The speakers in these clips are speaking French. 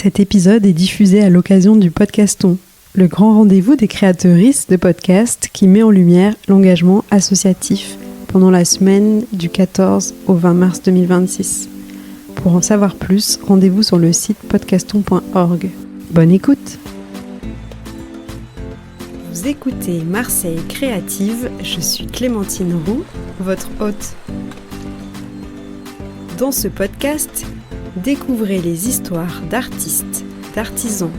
Cet épisode est diffusé à l'occasion du Podcaston, le grand rendez-vous des créatrices de podcasts qui met en lumière l'engagement associatif pendant la semaine du 14 au 20 mars 2026. Pour en savoir plus, rendez-vous sur le site podcaston.org. Bonne écoute! Vous écoutez Marseille Créative, je suis Clémentine Roux, votre hôte. Dans ce podcast, découvrez les histoires d'artistes, d'artisans,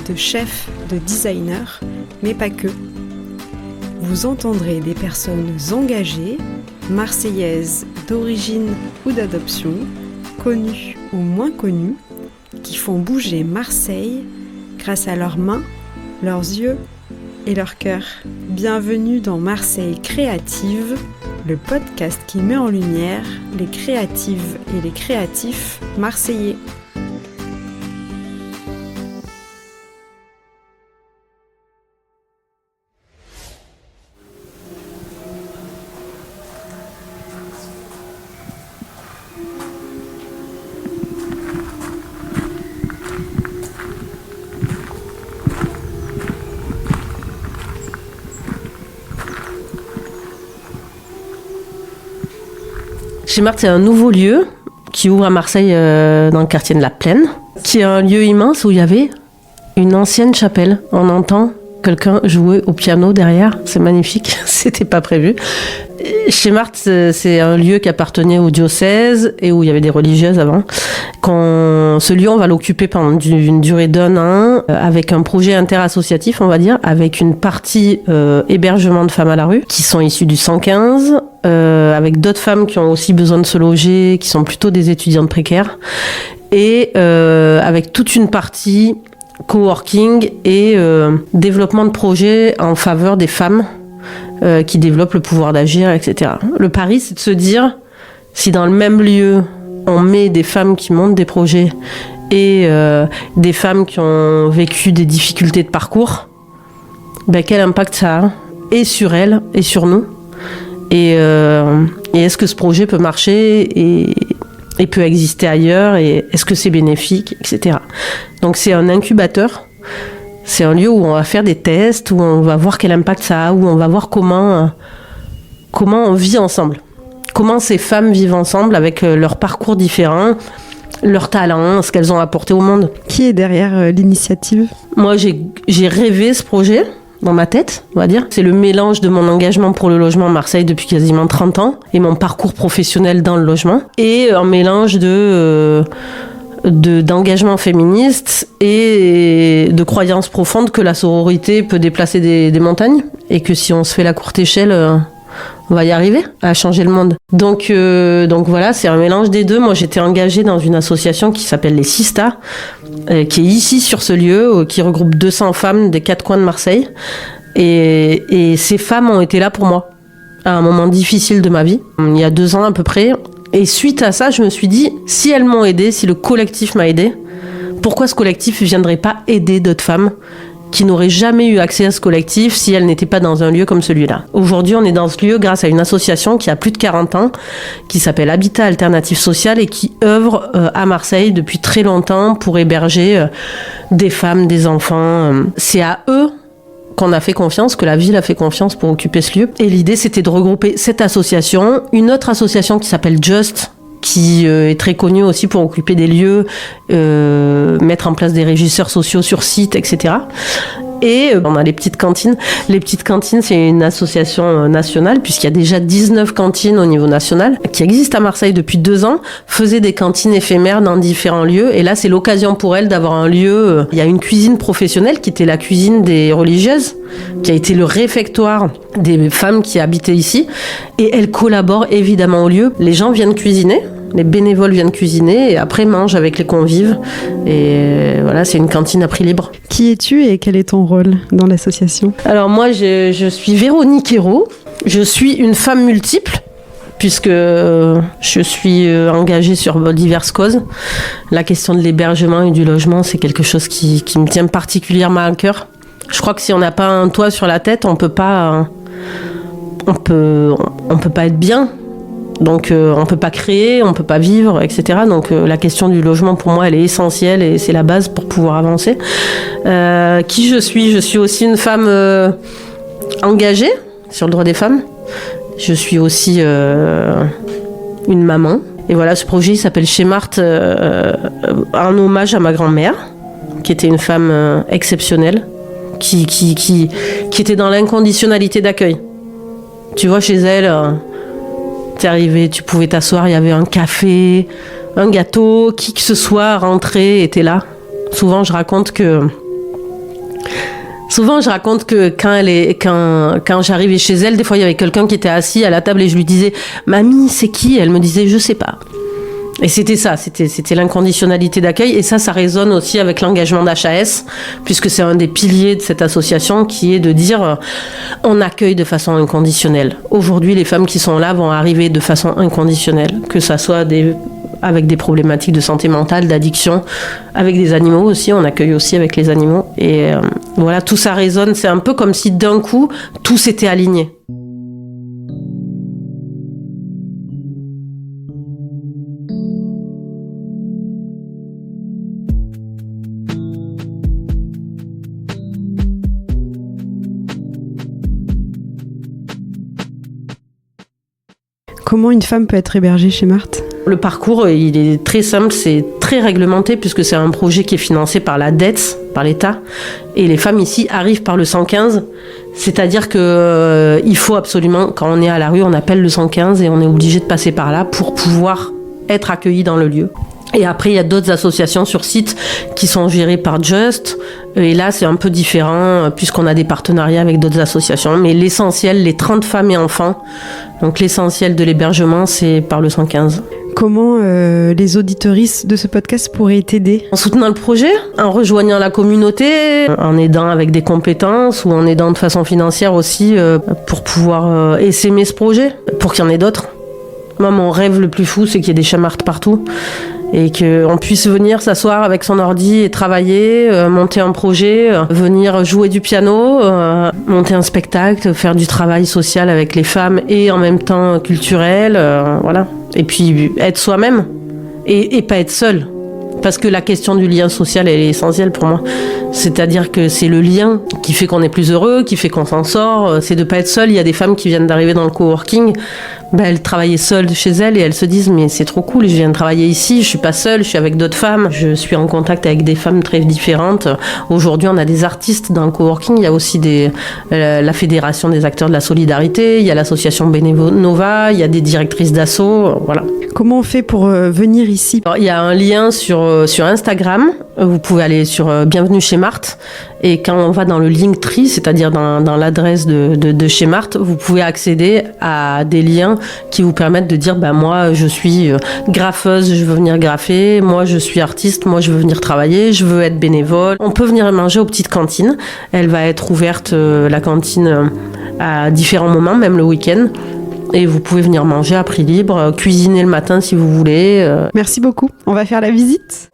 de chefs, de designers, mais pas que. Vous entendrez des personnes engagées, marseillaises d'origine ou d'adoption, connues ou moins connues, qui font bouger Marseille grâce à leurs mains, leurs yeux et leur cœur. Bienvenue dans Marseille Créative, le podcast qui met en lumière les créatives et les créatifs marseillais. Chez Marthe, c'est un nouveau lieu qui ouvre à Marseille dans le quartier de la Plaine, qui est un lieu immense où il y avait une ancienne chapelle. On entend quelqu'un jouer au piano derrière, c'est magnifique, c'était pas prévu. Chez Marthe, c'est un lieu qui appartenait au diocèse et où il y avait des religieuses avant. Ce lieu, on va l'occuper pendant une durée d'un an avec un projet interassociatif, on va dire, avec une partie hébergement de femmes à la rue qui sont issues du 115, avec d'autres femmes qui ont aussi besoin de se loger, qui sont plutôt des étudiantes précaires, et avec toute une partie coworking et développement de projets en faveur des femmes qui développent le pouvoir d'agir, etc. Le pari, c'est de se dire, si dans le même lieu, on met des femmes qui montent des projets et des femmes qui ont vécu des difficultés de parcours, ben, quel impact ça a, et sur elles, et sur nous. Et est-ce que ce projet peut marcher et peut exister ailleurs, et est-ce que c'est bénéfique, etc. Donc c'est un incubateur. C'est un lieu où on va faire des tests, où on va voir quel impact ça a, où on va voir comment on vit ensemble. Comment ces femmes vivent ensemble avec leurs parcours différents, leurs talents, ce qu'elles ont apporté au monde. Qui est derrière l'initiative ? Moi, j'ai rêvé ce projet dans ma tête, on va dire. C'est le mélange de mon engagement pour le logement à Marseille depuis quasiment 30 ans et mon parcours professionnel dans le logement. Et un mélange d'engagement féministe et de croyances profondes que la sororité peut déplacer des montagnes et que si on se fait la courte échelle, on va y arriver à changer le monde. Donc voilà, c'est un mélange des deux. Moi, j'étais engagée dans une association qui s'appelle les Sista, qui est ici sur ce lieu, qui regroupe 200 femmes des 4 coins de Marseille. Et ces femmes ont été là pour moi à un moment difficile de ma vie, il y a 2 ans à peu près. Et suite à ça, je me suis dit, si elles m'ont aidée, si le collectif m'a aidée, pourquoi ce collectif ne viendrait pas aider d'autres femmes qui n'auraient jamais eu accès à ce collectif si elles n'étaient pas dans un lieu comme celui-là. Aujourd'hui, on est dans ce lieu grâce à une association qui a plus de 40 ans, qui s'appelle Habitat Alternatif Social et qui œuvre à Marseille depuis très longtemps pour héberger des femmes, des enfants. C'est à eux qu'on a fait confiance, que la ville a fait confiance pour occuper ce lieu. Et l'idée, c'était de regrouper cette association, une autre association qui s'appelle Just, qui est très connue aussi pour occuper des lieux, mettre en place des régisseurs sociaux sur site, etc. Et on a les petites cantines. Les petites cantines, c'est une association nationale, puisqu'il y a déjà 19 cantines au niveau national, qui existent à Marseille depuis 2 ans, faisaient des cantines éphémères dans différents lieux. Et là, c'est l'occasion pour elles d'avoir un lieu. Il y a une cuisine professionnelle qui était la cuisine des religieuses, qui a été le réfectoire des femmes qui habitaient ici. Et elles collaborent évidemment au lieu. Les gens viennent cuisiner. Les bénévoles viennent cuisiner et après mangent avec les convives. Et voilà, c'est une cantine à prix libre. Qui es-tu et quel est ton rôle dans l'association ? Alors moi, je suis Véronique Hérault. Je suis une femme multiple puisque je suis engagée sur diverses causes. La question de l'hébergement et du logement, c'est quelque chose qui me tient particulièrement à cœur. Je crois que si on n'a pas un toit sur la tête, on peut pas être bien. Donc on peut pas créer, on peut pas vivre, etc. Donc la question du logement pour moi elle est essentielle et c'est la base pour pouvoir avancer. Qui je suis aussi une femme engagée sur le droit des femmes. Je suis aussi une maman. Et voilà, ce projet il s'appelle Chez Marthe, un hommage à ma grand-mère, qui était une femme exceptionnelle, qui était dans l'inconditionnalité d'accueil. Tu vois, chez elle, t'es arrivé, tu pouvais t'asseoir, il y avait un café, un gâteau, qui que ce soit rentré était là. Souvent, je raconte que quand j'arrivais chez elle, des fois, il y avait quelqu'un qui était assis à la table et je lui disais « Mamie, c'est qui ?» Elle me disait « Je sais pas ». Et c'était ça, c'était l'inconditionnalité d'accueil. Et ça résonne aussi avec l'engagement d'HAS, puisque c'est un des piliers de cette association qui est de dire on accueille de façon inconditionnelle. Aujourd'hui, les femmes qui sont là vont arriver de façon inconditionnelle, que ça soit avec des problématiques de santé mentale, d'addiction, avec des animaux aussi, on accueille aussi avec les animaux. Et voilà, tout ça résonne, c'est un peu comme si d'un coup, tout s'était aligné. Comment une femme peut être hébergée chez Marthe ? Le parcours, il est très simple, c'est très réglementé puisque c'est un projet qui est financé par la DETS, par l'État. Et les femmes ici arrivent par le 115. C'est-à-dire que il faut absolument, quand on est à la rue, on appelle le 115 et on est obligé de passer par là pour pouvoir être accueilli dans le lieu. Et après, il y a d'autres associations sur site qui sont gérées par Just. Et là, c'est un peu différent puisqu'on a des partenariats avec d'autres associations. Mais l'essentiel, les 30 femmes et enfants, donc l'essentiel de l'hébergement, c'est par le 115. Comment les auditrices de ce podcast pourraient t'aider ? En soutenant le projet, en rejoignant la communauté, en aidant avec des compétences ou en aidant de façon financière aussi pour pouvoir essaimer ce projet, pour qu'il y en ait d'autres. Moi, mon rêve le plus fou, c'est qu'il y ait des Chez Marthe partout. Et qu'on puisse venir s'asseoir avec son ordi et travailler, monter un projet, venir jouer du piano, monter un spectacle, faire du travail social avec les femmes et en même temps culturel, voilà. Et puis être soi-même et pas être seul. Parce que la question du lien social, elle est essentielle pour moi. C'est-à-dire que c'est le lien qui fait qu'on est plus heureux, qui fait qu'on s'en sort. C'est de pas être seul. Il y a des femmes qui viennent d'arriver dans le coworking. Elles travaillaient seules chez elles et elles se disent mais c'est trop cool, je viens de travailler ici, je suis pas seule, je suis avec d'autres femmes, je suis en contact avec des femmes très différentes. Aujourd'hui on a des artistes dans le coworking, il y a aussi la fédération des acteurs de la solidarité, il y a l'association Bénénova, il y a des directrices d'assaut, voilà. Comment on fait pour venir ici ? Alors, il y a un lien sur Instagram, vous pouvez aller sur Bienvenue chez Marthe et quand on va dans le Linktree, c'est-à-dire dans l'adresse de chez Marthe, vous pouvez accéder à des liens qui vous permettent de dire moi je suis graffeuse, je veux venir graffer, moi je suis artiste, moi je veux venir travailler, je veux être bénévole. On peut venir manger aux petites cantines, elle va être ouverte la cantine à différents moments, même le week-end. Et vous pouvez venir manger à prix libre, cuisiner le matin si vous voulez. Merci beaucoup, on va faire la visite.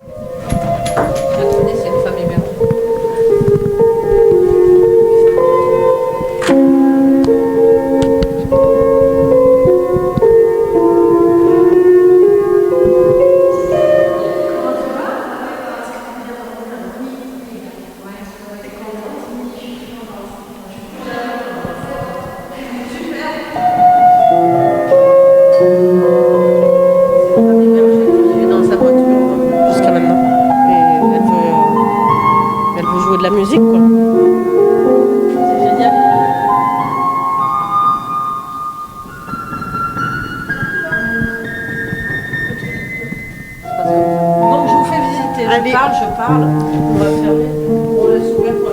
Je parle, on va fermer, on laisse ouvert pour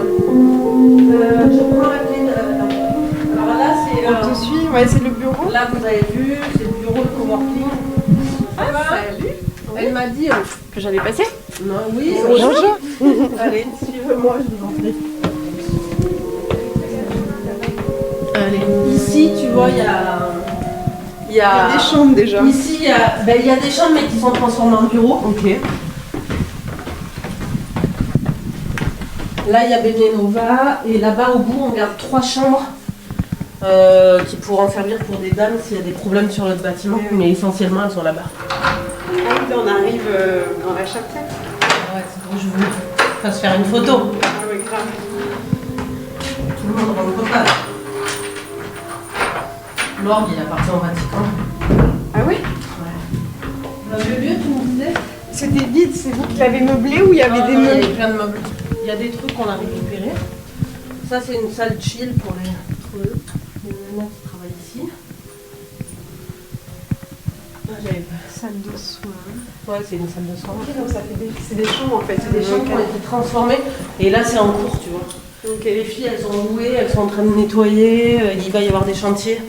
je prends la clé alors là c'est... On te suit, ouais, c'est le bureau. Là vous avez vu, c'est le bureau de coworking. Salut. Elle m'a dit que j'allais passer. Non, oui, bonjour. Allez, suivez-moi, je vous en prie. Allez, ici tu vois il y a des chambres déjà. Ici il y a des chambres mais qui sont transformées en bureau. Ok. Là, il y a Bénénova et là-bas au bout, on garde 3 chambres qui pourront servir pour des dames s'il y a des problèmes sur notre bâtiment, mais essentiellement elles sont là-bas. On arrive dans la chapelle. Ouais, c'est bon, je vous fasse faire une photo. Ah oui, grave. Tout le monde rentre pas. L'orgue, il appartient au Vatican. Ah oui? Ouais. Le lieu, tu me disais? C'était vide, c'est vous qui l'avez meublé ou il y avait des Il y meubles? avait plein de meubles. Il y a des trucs qu'on a récupérés. Ça, c'est une salle chill pour les nanas qui travaillent ici. Salle de soins. Ouais, c'est une salle de soins. Ok, donc ça fait c'est des chambres en fait. C'est des chambres qui ont été transformées. Et là, c'est en cours, tu vois. Donc les filles, elles sont louées, elles sont en train de nettoyer. Il va y avoir des chantiers.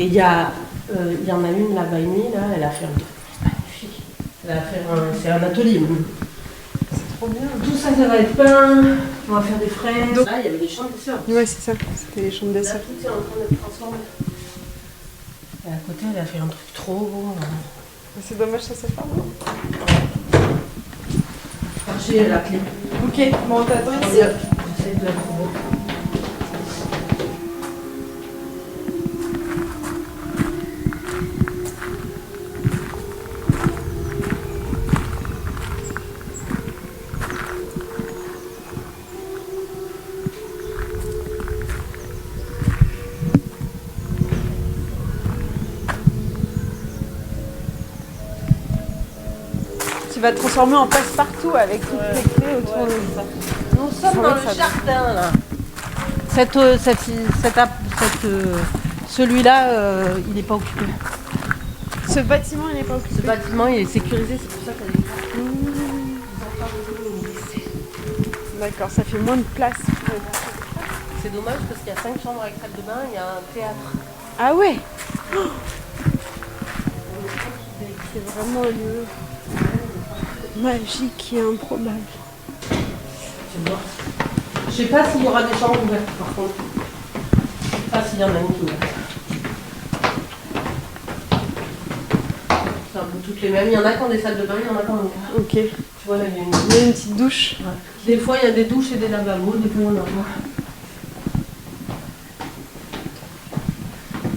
Et il y en a une, la Baini, là, elle a fait un truc magnifique. Elle a fait c'est un atelier. C'est trop bien. Tout ça, ça va être peint. On va faire des fraises. Donc, là, il y avait des chambres de sœurs. Ouais, c'est ça. C'était les chambres des Là, sœurs. tout est en train d'être transformé. Et à côté, elle a fait un truc trop beau. C'est dommage, ça s'est fermé. Chercher la clé. Ok, bon, t'attends ici. J'essaie de la trouver. Tu vas te transformer en passe-partout avec toutes les clés autour de ça. Nous sommes dans le jardin là. Celui-là, il n'est pas occupé. Ce bâtiment, il n'est pas occupé. Ce bâtiment, il est sécurisé, c'est pour ça qu'il y a des D'accord, ça fait moins de place. C'est dommage parce qu'il y a 5 chambres avec salle de bain, il y a un théâtre. Ah ouais. C'est vraiment un lieu magique et improbable. Tu vois. Je sais pas s'il y aura des chambres ouvertes par contre. Je sais pas s'il y en a une qui est ouverte. C'est un peu toutes les mêmes. Il y en a qui ont des salles de bain, il y en a qui en ont pas. Ok. Tu vois là, il y a une... Il y a une petite douche. Ouais. Des fois il y a des douches et des lavabos, des fois il y en a pas.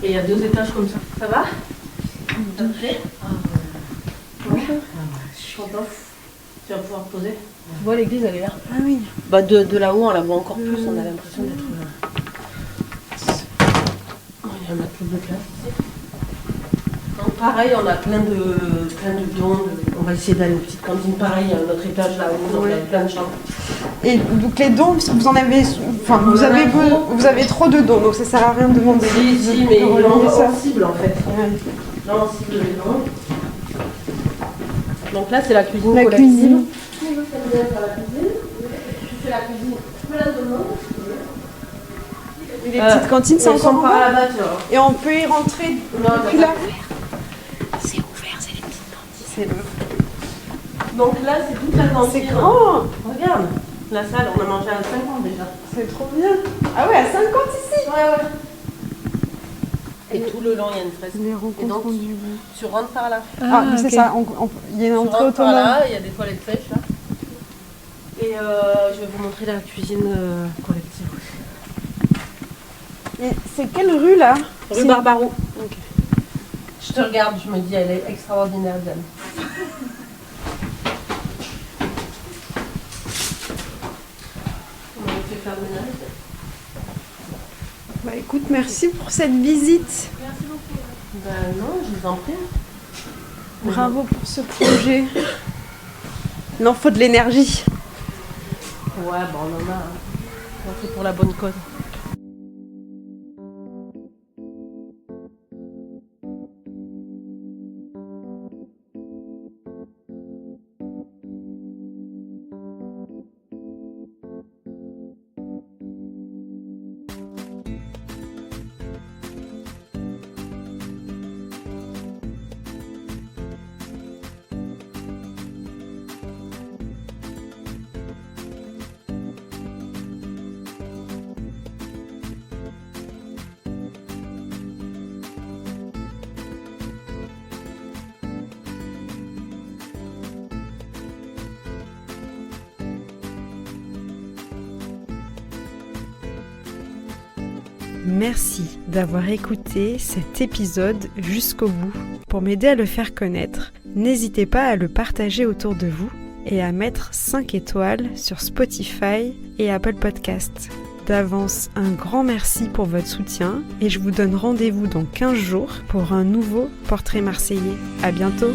Et il y a 2 étages comme ça. Ça va? Ça te plaît? Ouais. Je suis contente. Tu vas pouvoir te poser. Tu vois l'église elle est là. Ah oui. Bah de là-haut on la voit encore plus, on a l'impression d'être là. Oh, il y a un matelas de place ici. Donc pareil, on a plein de dons. On va essayer d'aller aux petites cantines. Pareil, il y a un autre étage là-haut, donc il y a plein de chambres. Et donc les dons, vous en avez, enfin vous avez trop de dons, donc ça sert à rien de demander. Si, mais de il relier ça. en cible en fait. Ouais. Là on cible les dons. Donc là c'est la cuisine La collective. cuisine. Qui veut faire la cuisine? Tu fais la cuisine plein de monde. Et les petites cantines, c'est encore en par bas. là-bas, tu vois. Et on peut y rentrer depuis là. C'est ouvert, c'est les petites cantines. C'est le... Donc là, c'est toute la cantine. C'est grand. Regarde, la salle, on a mangé à 50 déjà. C'est trop bien. Ah ouais, à 50 ici. Ouais. Et tout le long, il y a une fraise. Les Et rencontres donc, du goût. tu rentres par là. Ah, c'est ça, il y a une Tu entrée rentres par autonome. là, il y a des toilettes sèches là. Et je vais vous montrer la cuisine collective aussi. Et c'est quelle rue là? Rue Barbarou. Ok. Je te regarde, je me dis, elle est extraordinaire, Diane. On fait faire le ménage. Bah écoute, merci pour cette visite. Merci beaucoup. Ben non, je vous en prie. Bravo pour ce projet. Il en faut de l'énergie. Ouais, bon, on en a. On fait pour la bonne cause. Merci d'avoir écouté cet épisode jusqu'au bout. Pour m'aider à le faire connaître, n'hésitez pas à le partager autour de vous et à mettre 5 étoiles sur Spotify et Apple Podcasts. D'avance, un grand merci pour votre soutien et je vous donne rendez-vous dans 15 jours pour un nouveau portrait marseillais. À bientôt!